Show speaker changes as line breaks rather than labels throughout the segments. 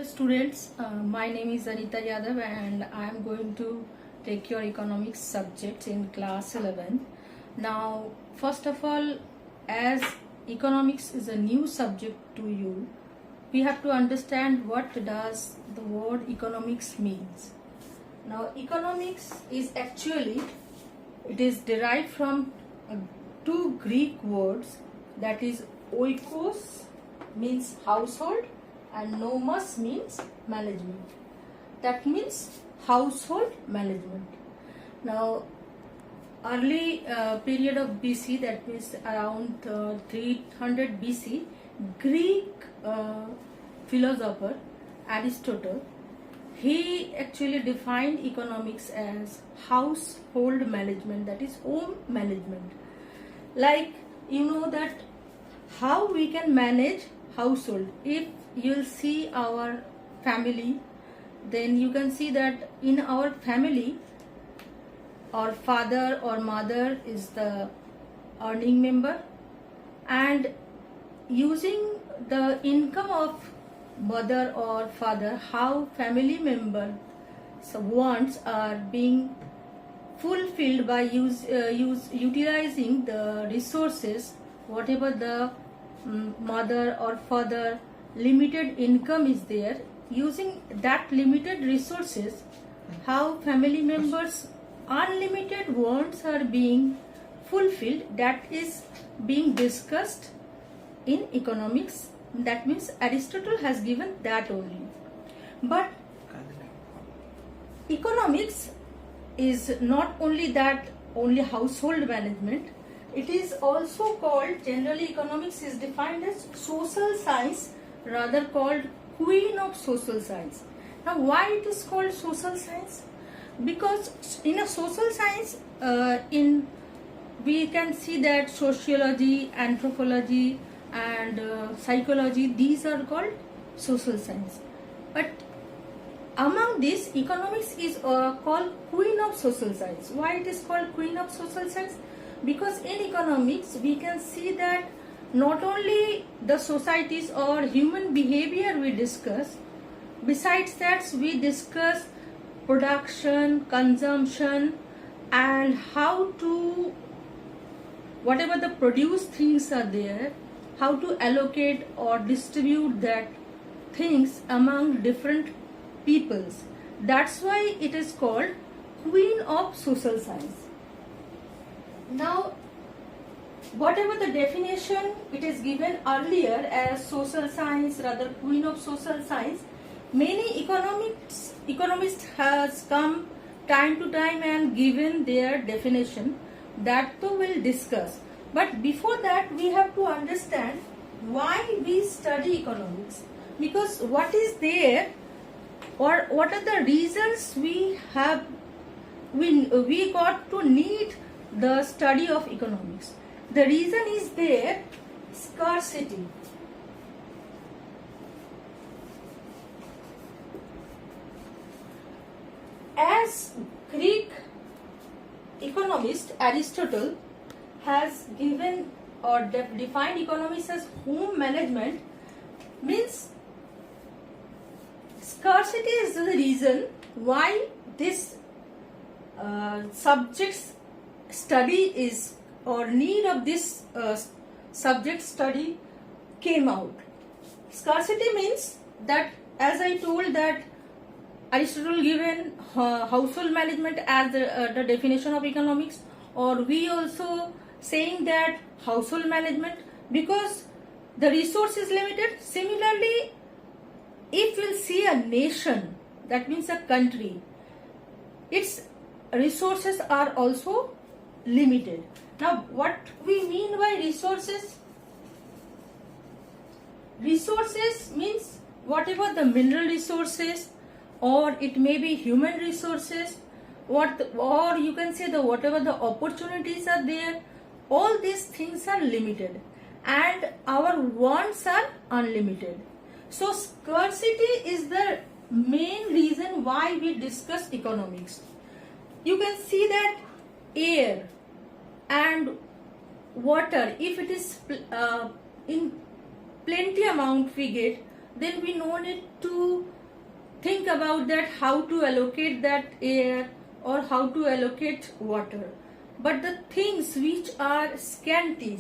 Students, my name is Anita Yadav and I am going to take your economics subjects in class 11. Now, first of all, as economics is a new subject to you, we have to understand what does the word economics means. Now, economics is actually, it is derived from two Greek words, that is oikos means household and nomos means management. That means household management. Now, early period of BC, that means around 300 BC, Greek philosopher Aristotle, he actually defined economics as household management, that is home management. Like, you know that how we can manage household. If you'll see our family, then you can see that in our family, our father or mother is the earning member, and using the income of mother or father, how family member wants are being fulfilled by utilizing the resources, whatever the mother or father limited income is there, using that limited resources, how family members unlimited wants are being fulfilled, that is being discussed in economics. That means Aristotle has given that only. But economics is not only that, only household management. It is also called, generally economics is defined as social science, rather called queen of social science. Now, why it is called social science? Because in a social science, we can see that sociology, anthropology and psychology, these are called social science. But among these, economics is called queen of social science. Why it is called queen of social science? Because in economics we can see that not only the societies or human behavior we discuss, besides that we discuss production, consumption, and how to, whatever the produced things are there, how to allocate or distribute that things among different peoples. That's why it is called queen of social science. Now, whatever the definition it is given earlier as social science, rather queen of social science, many economists has come time to time and given their definition, that too we'll discuss. But before that, we have to understand why we study economics, because what is there or what are the reasons we got to need the study of economics. The reason is there, scarcity. As Greek economist Aristotle has given or defined economics as home management, means scarcity is the reason why this subject's study is, or need of this subject study came out. Scarcity means that, as I told, that Aristotle given household management as the definition of economics, or we also saying that household management because the resource is limited. Similarly, if we'll see a nation, that means a country, its resources are also limited. Now, what we mean by resources? Resources means whatever the mineral resources, or it may be human resources, or you can say the whatever the opportunities are there, all these things are limited and our wants are unlimited. So scarcity is the main reason why we discuss economics. You can see that air and water, if it is in plenty amount we get, then we no need to think about that how to allocate that air or how to allocate water. But the things which are scanty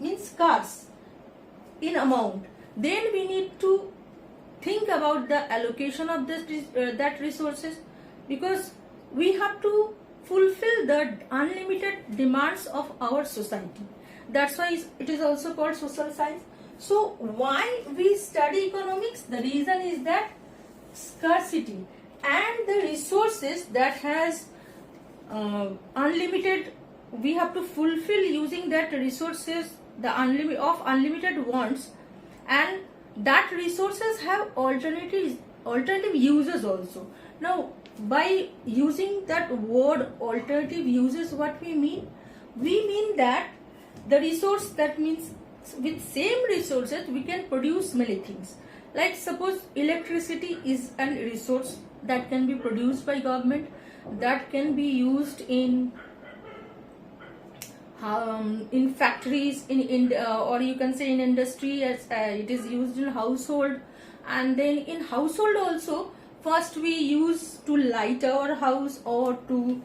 means scarce in amount, then we need to think about the allocation of that resources, because we have to fulfill the unlimited demands of our society. That's why it is also called social science. So why we study economics? The reason is that scarcity and the resources that has unlimited, we have to fulfill using that resources, the unlimited wants, and that resources have alternative uses also. Now by using that word alternative uses, what we mean that the resource, that means with same resources we can produce many things. Like suppose electricity is a resource that can be produced by government, that can be used in factories, or you can say in industry, as it is used in household. And then in household also, first we use to light our house, or to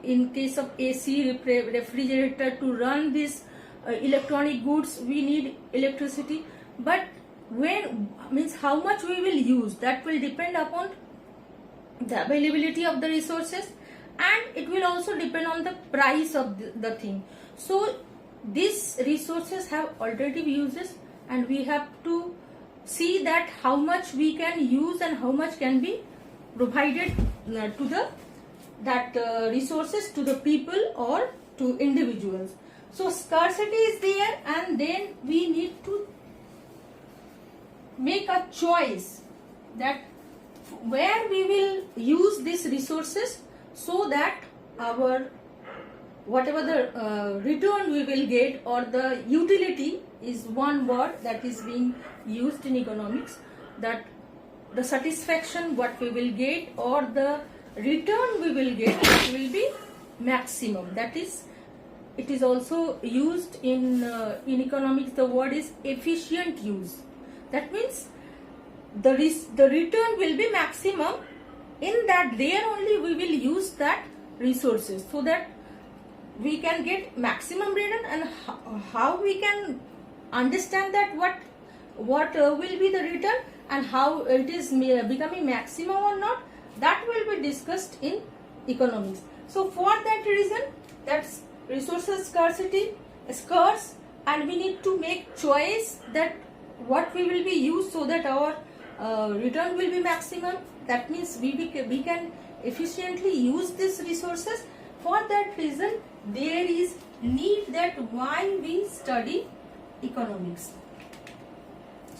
in case of AC, refrigerator, to run this electronic goods, we need electricity. But when means how much we will use, that will depend upon the availability of the resources, and it will also depend on the price of the thing. So these resources have alternative uses, and we have to see that how much we can use and how much can be provided to the resources to the people or to individuals. So scarcity is there, and then we need to make a choice that where we will use these resources, so that our whatever the return we will get, or the utility is one word that is being used in economics, that the satisfaction what we will get or the return we will get, it will be maximum. That is, it is also used in economics, the word is efficient use. That means the return will be maximum, in that there only we will use that resources, so that we can get maximum return. And how we can understand that what will be the return and how it is becoming maximum or not, that will be discussed in economics. So for that reason, that's resources scarcity, scarce, and we need to make choice that what we will be used, so that our return will be maximum. That means we can efficiently use these resources. For that reason, there is need that why we study economics.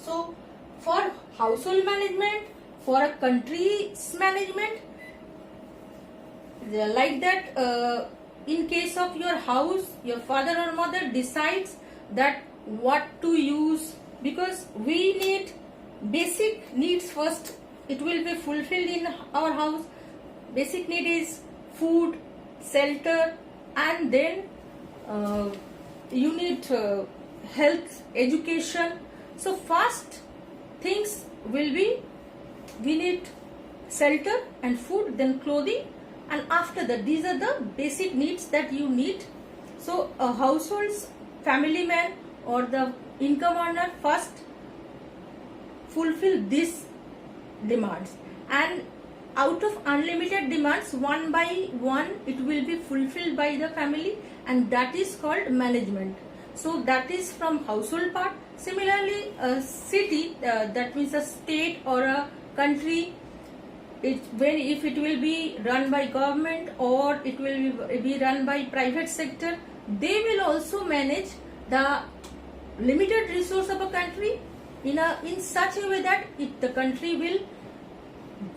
So for household management, for a country's management, like that, in case of your house, your father or mother decides that what to use, because we need basic needs first, it will be fulfilled in our house. Basic need is food, shelter, and then you need health, education. So first things will be, we need shelter and food, then clothing, and after that, these are the basic needs that you need. So a household's family man or the income earner first fulfill these demands, and out of unlimited demands, one by one it will be fulfilled by the family, and that is called management. So that is from household part. Similarly, a city, that means a state or a country, if it will be run by government or it will be run by private sector, they will also manage the limited resource of a country in such a way that the country will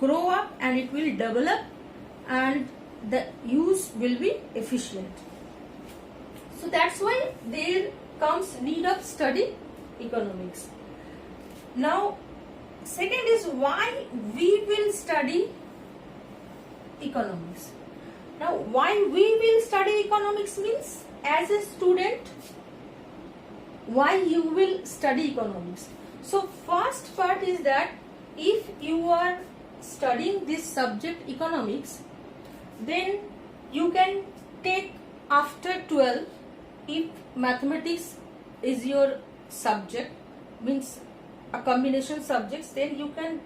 grow up and it will develop, and the use will be efficient. So that's why there comes need of study economics. Now second is why we will study economics. Now why we will study economics means, as a student, why you will study economics. So first part is that if you are studying this subject economics, then you can take after 12, if mathematics is your subject, means a combination subjects, then you can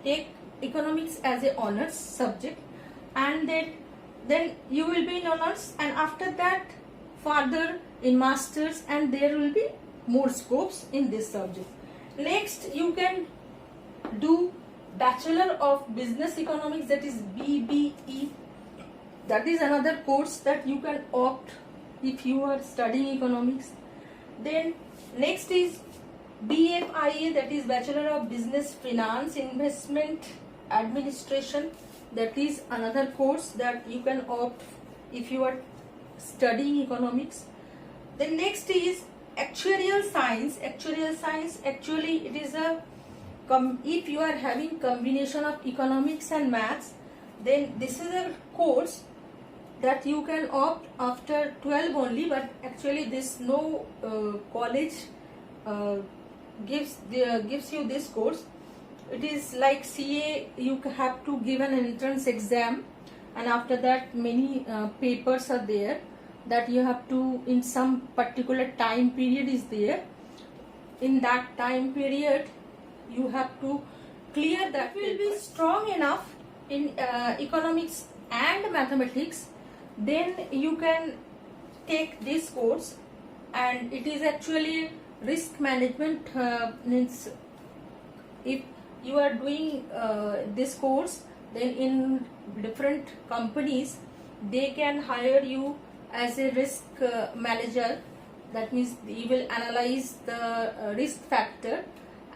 take economics as a honors subject, and then you will be in honors, and after that further in masters, and there will be more scopes in this subject. Next you can do Bachelor of Business Economics, that is BBE. That is another course that you can opt if you are studying economics. Then next is BFIA, that is Bachelor of Business Finance Investment Administration. That is another course that you can opt if you are studying economics. Then next is Actuarial Science. Actuarial Science, actually it is a if you are having combination of economics and maths, then this is a course that you can opt after 12 only, but actually this no college gives you this course. It is like CA, you have to give an entrance exam, and after that many papers are there that you have to, in some particular time period is there. In that time period you have to clear that. Will be strong enough in economics and mathematics, then you can take this course, and it is actually risk management. Means if you are doing this course, then in different companies they can hire you as a risk manager. That means you will analyze the risk factor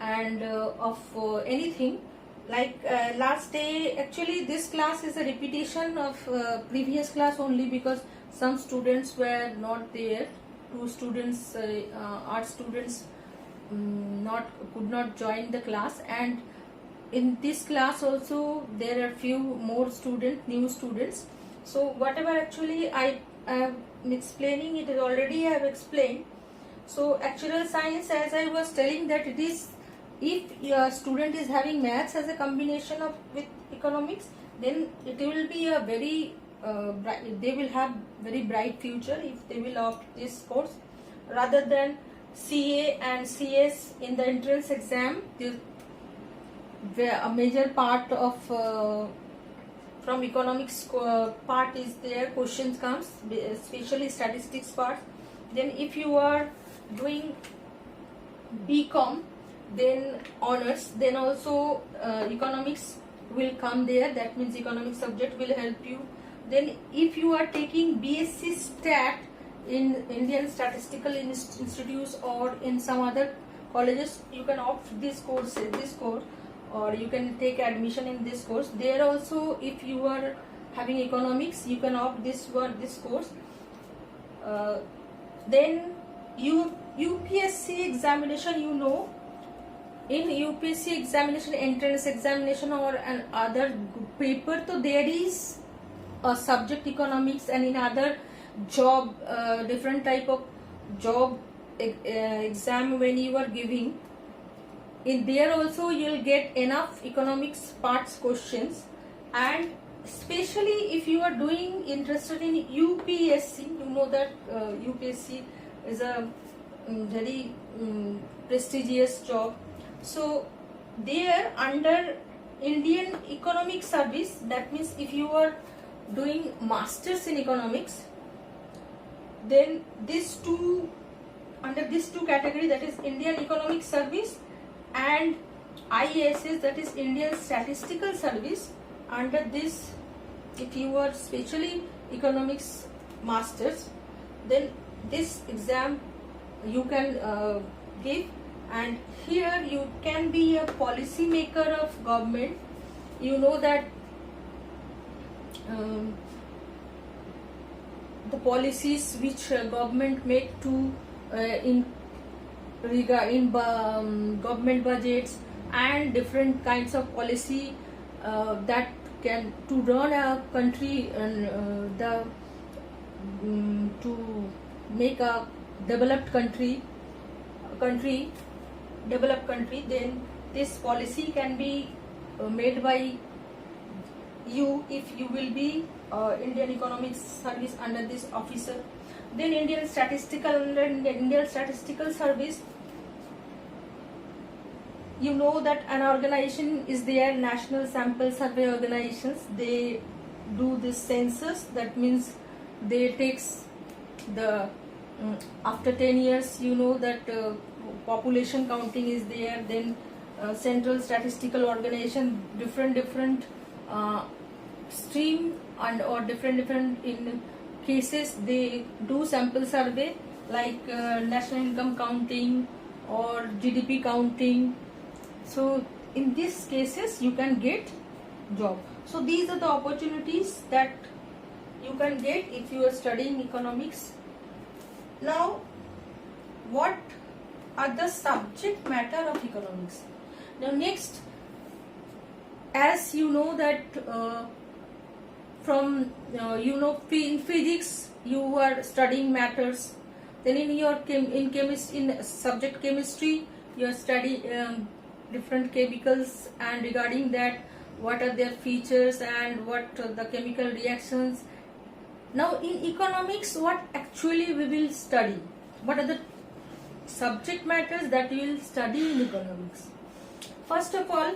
and of anything. Like last day, actually this class is a repetition of previous class only, because some students were not there. Two students, art students, could not join the class, and in this class also there are few more new students. So whatever actually I am explaining, it is already I have explained. So actuarial science, as I was telling, that it is, if your student is having maths as a combination of with economics, then it will be a very they will have very bright future if they will opt this course, rather than CA and CS in the entrance exam. A major part of from economics part is there, questions comes, especially statistics part. Then if you are doing BCom, then honors, then also economics will come there. That means economic subject will help you. Then if you are taking BSc Stat in Indian Statistical Institutes or in some other colleges, you can opt this course, or you can take admission in this course. There also, if you are having economics, you can opt this course. Then UPSC examination, in UPSC examination, entrance examination or an other paper, so there is a subject economics, and in other job, different type of job exam when you are giving, in there also you will get enough economics parts questions. And especially if you are interested in UPSC, that UPSC is a very prestigious job. So there, under Indian Economic Service, that means if you are doing masters in economics, then under these two category, that is Indian Economic Service and ISS, that is Indian Statistical Service, under this, if you are specially economics masters, then this exam you can give. And here you can be a policy maker of government. That the policies which government make to in government budgets and different kinds of policy that can to run a country and to make a developed country. developed country, then this policy can be made by you if you will be Indian Economic Service under this officer. Then Indian Statistical Service, you know that an organization is there, National Sample Survey Organizations. They do this census. That means they takes the after 10 years, you know that population counting is there. Then Central Statistical Organization, different stream and or different in cases they do sample survey, like national income counting or GDP counting. So in these cases you can get job. So these are the opportunities that you can get if you are studying economics. Now, what are the subject matter of economics? Now next, as you know that from in physics you are studying matters. Then in your in subject chemistry you are studying different chemicals, and regarding that what are their features and what the chemical reactions. Now in economics, what actually we will study? What are the subject matters that we will study in economics? First of all,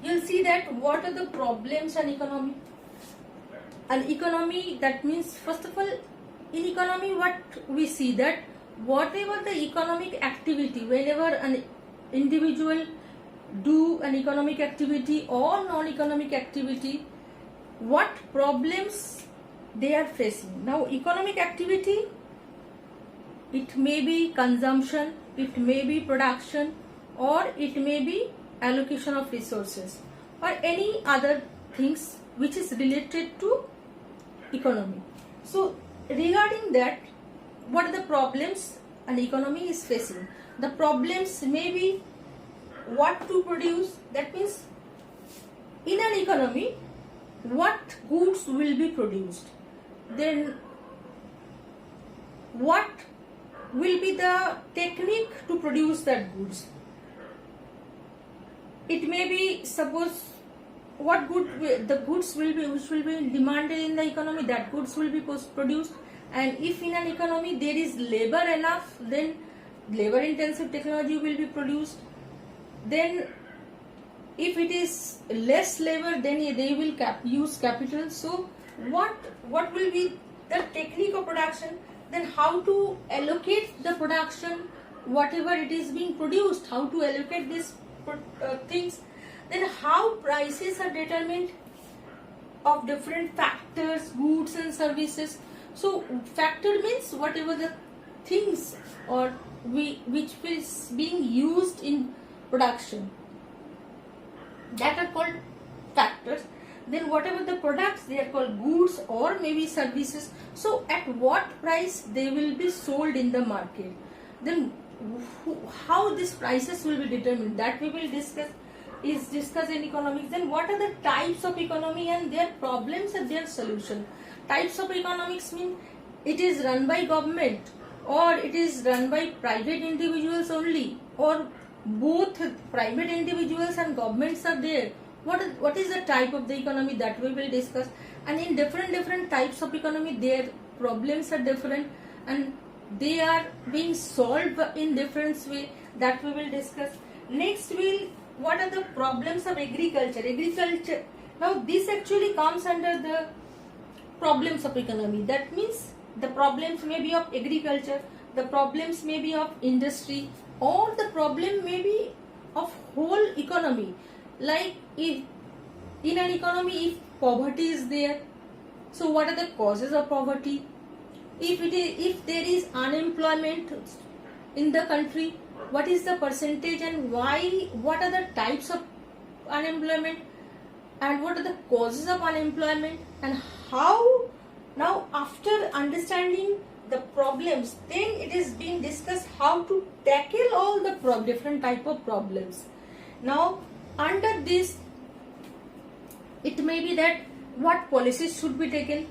you'll see that what are the problems in economy. An economy, that means first of all in economy what we see that whatever the economic activity, whenever an individual do an economic activity or non-economic activity, what problems they are facing. Now economic activity, it may be consumption, it may be production, or it may be allocation of resources, or any other things which is related to economy. So regarding that, what are the problems an economy is facing? The problems may be what to produce. That means in an economy what goods will be produced, then what will be the technique to produce that goods. It may be, suppose, what the goods will be which will be demanded in the economy, that goods will be produced. And if in an economy there is labor enough, then labor intensive technology will be produced. Then if it is less labor, then they will use capital. So what will be the technique of production? Then how to allocate the production, whatever it is being produced, how to allocate these things. Then how prices are determined of different factors, goods and services. So factor means whatever the things or which is being used in production, that are called factors. Then whatever the products, they are called goods or maybe services. So at what price they will be sold in the market. Then how these prices will be determined, that we will discuss in economics. Then what are the types of economy and their problems and their solution. Types of economics mean it is run by government, or it is run by private individuals only, or both private individuals and governments are there. What is the type of the economy, that we will discuss. And in different types of economy, their problems are different and they are being solved in different way, that we will discuss. Next, what are the problems of agriculture. Now this actually comes under the problems of economy. That means the problems may be of agriculture, the problems may be of industry, or the problem may be of whole economy. Like if in an economy, if poverty is there, so what are the causes of poverty? If there is unemployment in the country, what is the percentage and why? What are the types of unemployment and what are the causes of unemployment, and how? Now after understanding the problems, then it is being discussed how to tackle all the different type of problems. Now under this, it may be that what policies should be taken.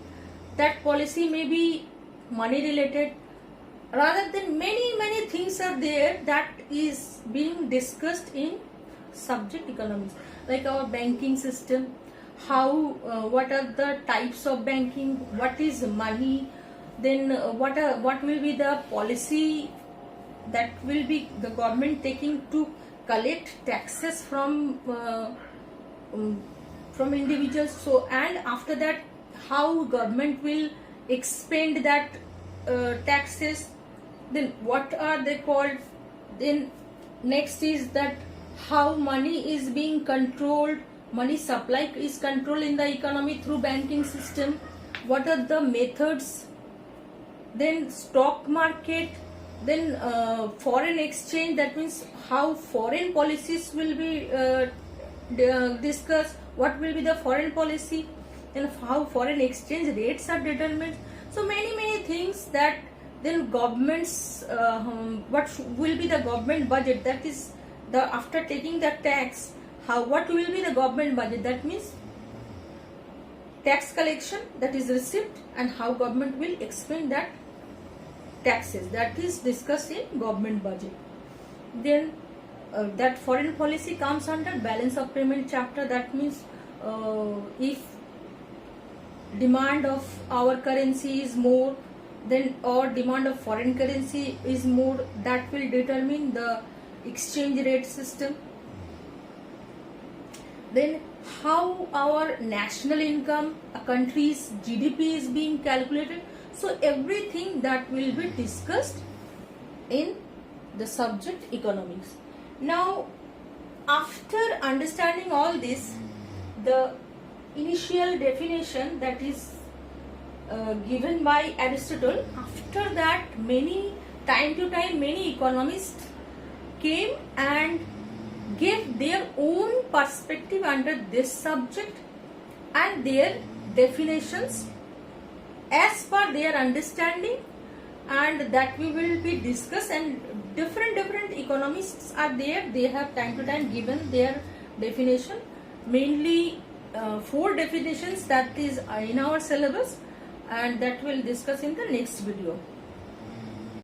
That policy may be money related, rather than many things are there that is being discussed in subject economics, like our banking system, how what are the types of banking, what is money, then what will be the policy that will be the government taking to collect taxes from individuals. So, and after that, how government will expend that taxes, then what are they called, then next is that how money is being controlled, money supply is controlled in the economy through banking system, what are the methods, then stock market, then foreign exchange, that means how foreign policies will be discussed, what will be the foreign policy, and how foreign exchange rates are determined. So many things that, then governments, will be the government budget, that is the after taking the tax, what will be the government budget, that means tax collection, that is receipt, and how government will expend that taxes, that is discussed in government budget. Then that foreign policy comes under balance of payment chapter, that means if demand of our currency is more, then or demand of foreign currency is more, that will determine the exchange rate system. Then how our national income, a country's GDP is being calculated. So everything that will be discussed in the subject economics. Now, after understanding all this, the initial definition that is given by Aristotle, after that time to time many economists came and gave their own perspective under this subject and their definitions as per their understanding, and that we will be discuss, and different economists are there, they have time to time given their definition, mainly 4 definitions that is in our syllabus, and that we'll discuss in the next video.